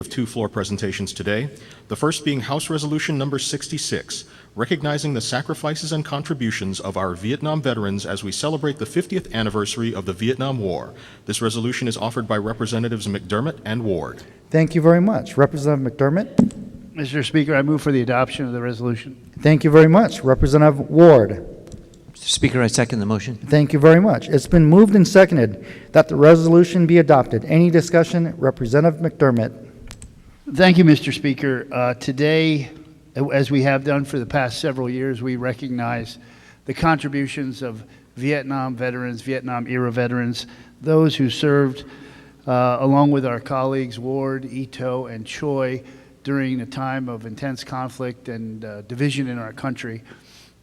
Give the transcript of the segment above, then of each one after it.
Of two floor presentations today, the first being House Resolution number 66, recognizing the sacrifices and contributions of our Vietnam veterans as we celebrate the 50th anniversary of the Vietnam War. This resolution is offered by Representatives McDermott and Ward. Thank you very much. Representative McDermott. Mr. Speaker, I move for the adoption of the resolution. Thank you very much. Representative Ward. Mr. Speaker, I second the motion. Thank you very much. It's been moved and seconded that the resolution be adopted. Any discussion? Representative McDermott. Thank you, Mr. Speaker. Today, as we have done for the past several years, we recognize the contributions of Vietnam veterans, Vietnam-era veterans, those who served along with our colleagues Ward, Ito, and Choi during a time of intense conflict and division in our country.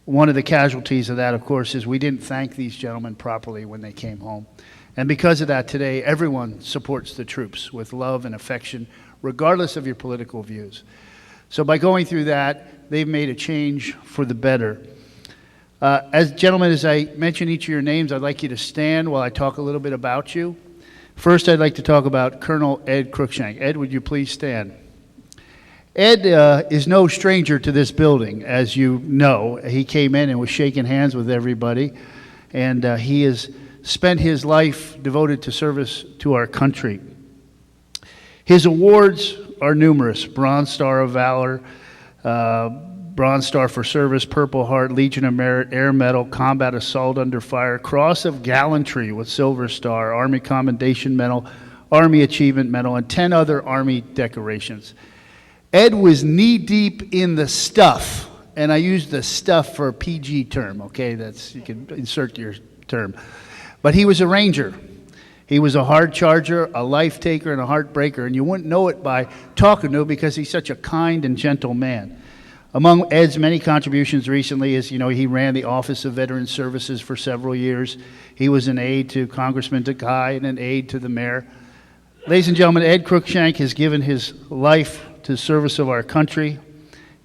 One of the casualties of that, of course, is we didn't thank these gentlemen properly when they came home. And because of that, today, everyone supports the troops with love and affection, regardless of your political views. So by going through that, they've made a change for the better. Gentlemen, as I mention each of your names, I'd like you to stand while I talk a little bit about you. First, I'd like to talk about Colonel Ed CRUICKSHANK. Ed, would you please stand? Ed is no stranger to this building, as you know. He came in and was shaking hands with everybody, and he has spent his life devoted to service to our country. His awards are numerous: Bronze Star of Valor, Bronze Star for Service, Purple Heart, Legion of Merit, Air Medal, Combat Assault Under Fire, Cross of Gallantry with Silver Star, Army Commendation Medal, Army Achievement Medal, and 10 other Army decorations. Ed was knee-deep in the stuff, and I use the stuff for a PG term, okay? You can insert your term. But he was a Ranger. He was a hard charger, a life taker, and a heartbreaker, and you wouldn't know it by talking to him because he's such a kind and gentle man. Among Ed's many contributions recently is, he ran the Office of Veteran Services for several years. He was an aide to Congressman Takai and an aide to the mayor. Ladies and gentlemen, Ed CRUICKSHANK has given his life to the service of our country.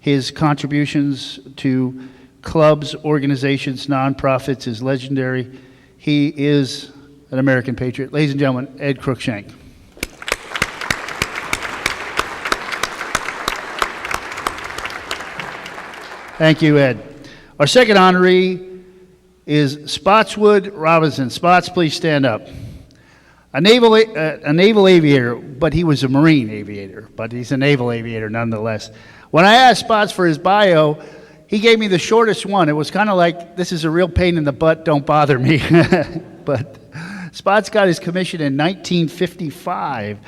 His contributions to clubs, organizations, nonprofits is legendary. He is an American patriot. Ladies and gentlemen, Ed CRUICKSHANK. Thank you, Ed. Our second honoree is Spotswood Robertson. Spots, please stand up. A naval aviator, but he was a Marine aviator, but he's a naval aviator nonetheless. When I asked Spots for his bio, he gave me the shortest one. It was kind of like, this is a real pain in the butt, don't bother me. But Spots got his commission in 1955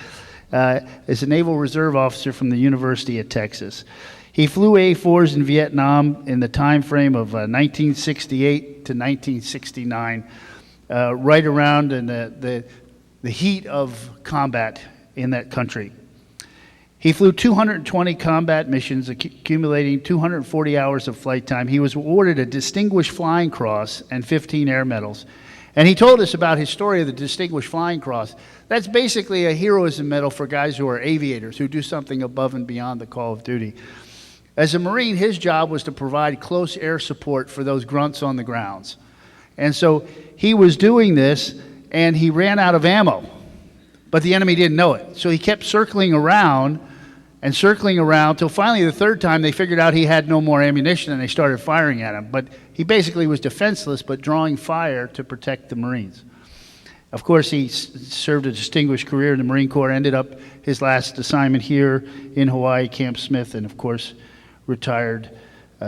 as a Naval Reserve officer from the University of Texas. He flew A-4s in Vietnam in the time frame of 1968 to 1969, right around in the heat of combat in that country. He flew 220 combat missions, accumulating 240 hours of flight time. He was awarded a Distinguished Flying Cross and 15 Air Medals. And he told us about his story of the Distinguished Flying Cross. That's basically a heroism medal for guys who are aviators, who do something above and beyond the call of duty. As a Marine, his job was to provide close air support for those grunts on the grounds. And so he was doing this, and he ran out of ammo. But the enemy didn't know it. So he kept circling around till finally the third time they figured out he had no more ammunition and they started firing at him. But he basically was defenseless but drawing fire to protect the Marines. Of course, he served a distinguished career in the Marine Corps, ended up his last assignment here in Hawaii, Camp Smith, and of course retired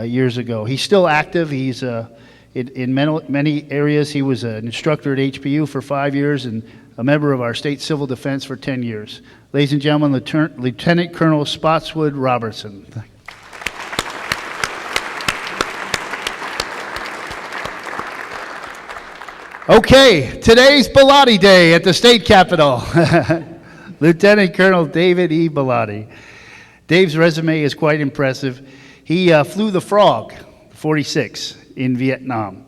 years ago. He's still active. He's in many areas. He was an instructor at HPU for 5 years and a member of our state civil defense for 10 years. Ladies and gentlemen, Lieutenant Colonel Spotswood Robertson. Okay, today's BELATTI Day at the state capitol. Lieutenant Colonel David E. BELATTI. Dave's resume is quite impressive. He flew the Frog, 46, in Vietnam.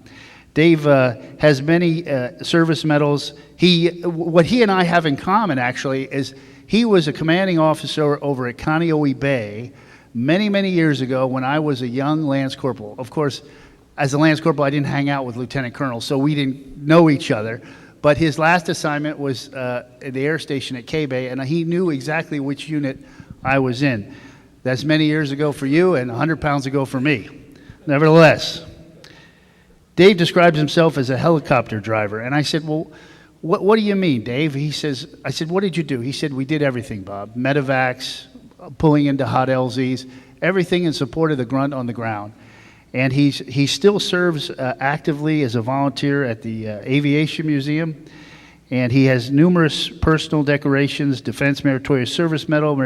Dave has many service medals. What he and I have in common, actually, is he was a commanding officer over at Kaneohe Bay many, many years ago when I was a young Lance Corporal. Of course, as a Lance Corporal, I didn't hang out with Lieutenant Colonel, so we didn't know each other. but his last assignment was at the air station at K-Bay, and he knew exactly which unit I was in. That's many years ago for you and 100 pounds ago for me. Nevertheless, Dave describes himself as a helicopter driver, and I said, well, what do you mean, Dave? I said, what did you do? He said, we did everything, Bob. Medevacs, pulling into hot LZs, everything in support of the grunt on the ground. And he still serves actively as a volunteer at the Aviation Museum, and he has numerous personal decorations: Defense Meritorious Service Medal,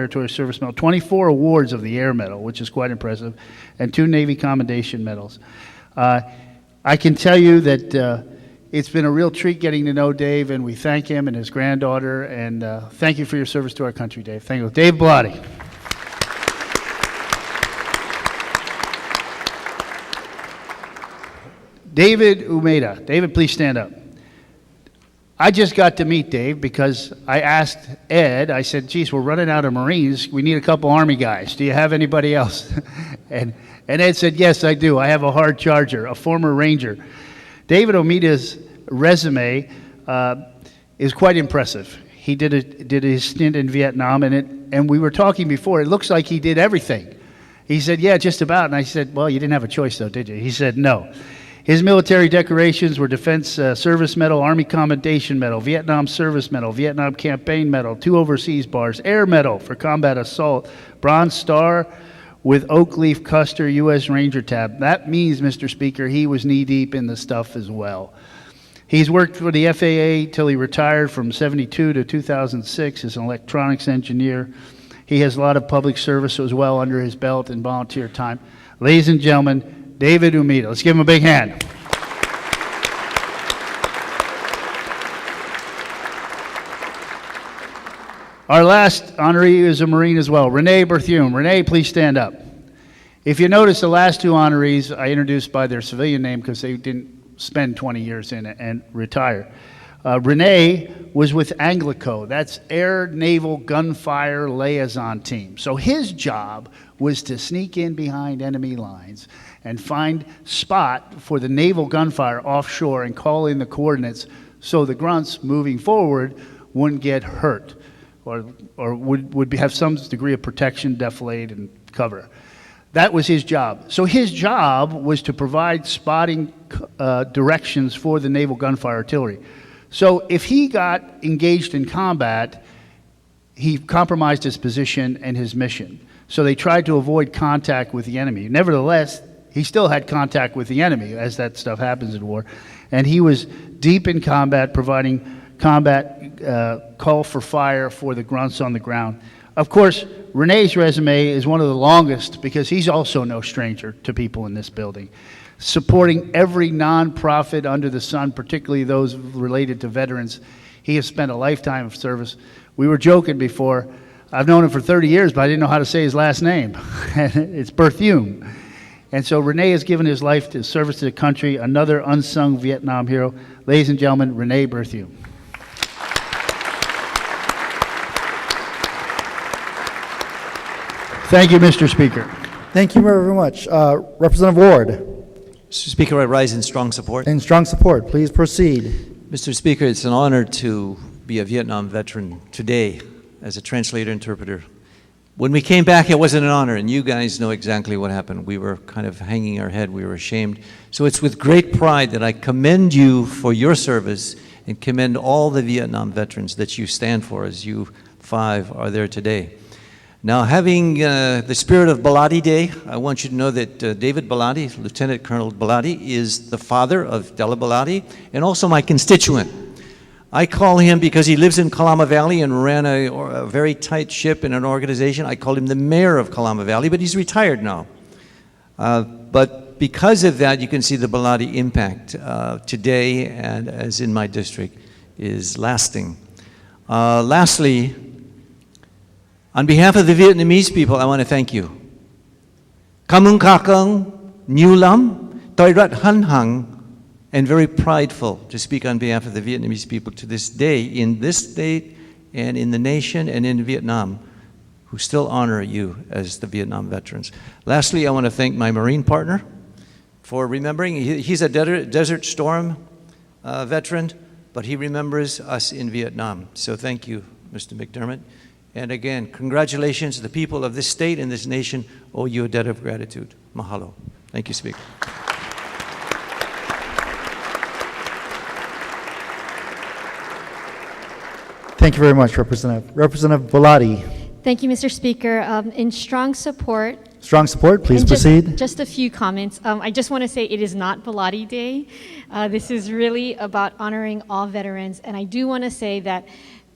24 awards of the Air Medal, which is quite impressive, and 2 Navy Commendation Medals. I can tell you that it's been a real treat getting to know Dave, and we thank him and his granddaughter, and thank you for your service to our country, Dave. Thank you. Dave BELATTI. David Umeda. David, please stand up. I just got to meet Dave because I asked Ed, I said, geez, we're running out of Marines. We need a couple Army guys. Do you have anybody else? and Ed said, yes, I do. I have a hard charger, a former Ranger. David Umeda's resume is quite impressive. He did his stint in Vietnam, and we were talking before. It looks like he did everything. He said, yeah, just about. And I said, well, you didn't have a choice, though, did you? He said, no. His military decorations were Defense Service Medal, Army Commendation Medal, Vietnam Service Medal, Vietnam Campaign Medal, 2 overseas bars, Air Medal for combat assault, Bronze Star with Oak Leaf Custer U.S. Ranger tab. That means, Mr. Speaker, he was knee-deep in the stuff as well. He's worked for the FAA till he retired from 72 to 2006 as an electronics engineer. He has a lot of public service as well under his belt and volunteer time. Ladies and gentlemen, David Umeda. Let's give him a big hand. Our last honoree is a Marine as well, RENE BERTHIAUME. RENE, please stand up. If you notice, the last 2 honorees I introduced by their civilian name because they didn't spend 20 years in it and retire. RENE was with Anglico. That's Air Naval Gunfire Liaison Team. So his job was to sneak in behind enemy lines and find spot for the naval gunfire offshore and call in the coordinates so the grunts moving forward wouldn't get hurt or would have some degree of protection, defilade, and cover. That was his job. So his job was to provide spotting directions for the naval gunfire artillery. So if he got engaged in combat, he compromised his position and his mission. So they tried to avoid contact with the enemy. Nevertheless, he still had contact with the enemy, as that stuff happens in war. And he was deep in combat, providing combat call for fire for the grunts on the ground. Of course, Rene's resume is one of the longest because he's also no stranger to people in this building, supporting every nonprofit under the sun, particularly those related to veterans. He has spent a lifetime of service. We were joking before. I've known him for 30 years, but I didn't know how to say his last name. It's Berthiaume. And so Rene has given his life to service to the country, another unsung Vietnam hero. Ladies and gentlemen, Rene Berthiaume. Thank you, Mr. Speaker. Thank you very much. Representative Ward. Mr. Speaker, I rise in strong support. In strong support. Please proceed. Mr. Speaker, it's an honor to be a Vietnam veteran today as a translator-interpreter. When we came back, it wasn't an honor, and you guys know exactly what happened. We were kind of hanging our head. We were ashamed. So it's with great pride that I commend you for your service and commend all the Vietnam veterans that you stand for as you 5 are there today. Now, having the spirit of BELATTI Day, I want you to know that David BELATTI, Lieutenant Colonel BELATTI, is the father of Della BELATTI and also my constituent. I call him, because he lives in Kalama Valley and ran a very tight ship in an organization, I call him the mayor of Kalama Valley, but he's retired now. But because of that, you can see the BELATTI impact today and as in my district is lasting. Lastly, on behalf of the Vietnamese people, I want to thank you. Kamung kakang, New Lam, Toi Rat Han Hang, and very prideful to speak on behalf of the Vietnamese people to this day, in this state and in the nation and in Vietnam, who still honor you as the Vietnam veterans. Lastly, I want to thank my Marine partner for remembering. He's a Desert Storm veteran, but he remembers us in Vietnam. So thank you, Mr. McDermott. And again, congratulations. The people of this state and this nation owe you a debt of gratitude. Mahalo. Thank you, Speaker. Thank you very much, Representative. Representative Belatti. Thank you, Mr. Speaker. In strong support. Strong support, please and proceed. Just a few comments. I just want to say it is not BELATTI Day. This is really about honoring all veterans. And I do want to say that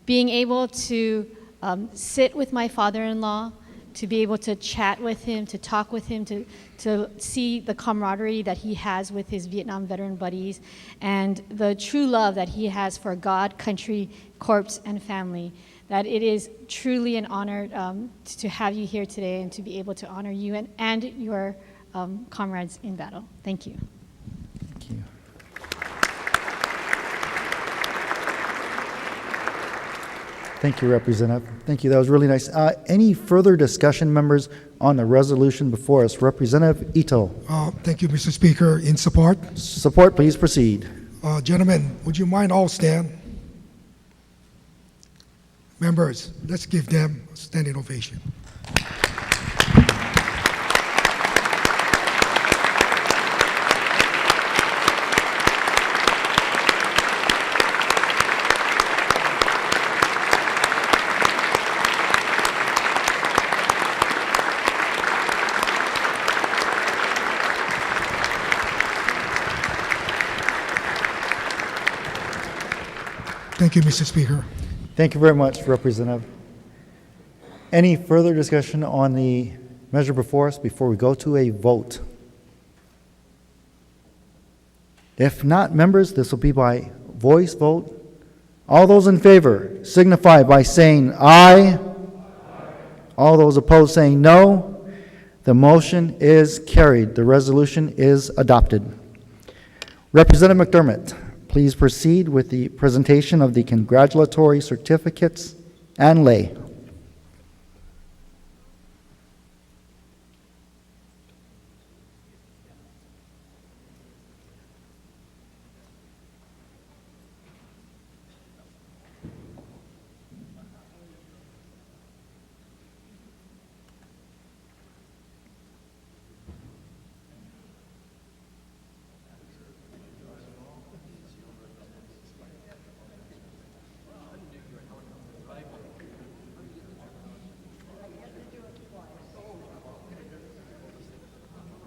being able to sit with my father-in-law, to be able to chat with him, to talk with him, to see the camaraderie that he has with his Vietnam veteran buddies, and the true love that he has for God, country, corpse, and family, that it is truly an honor to have you here today and to be able to honor you and your comrades in battle. Thank you. Thank you. Thank you, Representative. Thank you. That was really nice. Any further discussion, members, on the resolution before us? Representative Ito. Thank you, Mr. Speaker. In support. Support, please proceed. Gentlemen, would you mind all stand? Members, let's give them a standing ovation. Thank you, Mr. Speaker. Thank you very much, Representative. Any further discussion on the measure before us before we go to a vote? If not, members, this will be by voice vote. All those in favor signify by saying aye. All those opposed saying no. The motion is carried. The resolution is adopted. Representative McDermott, please proceed with the presentation of the congratulatory certificates and lay.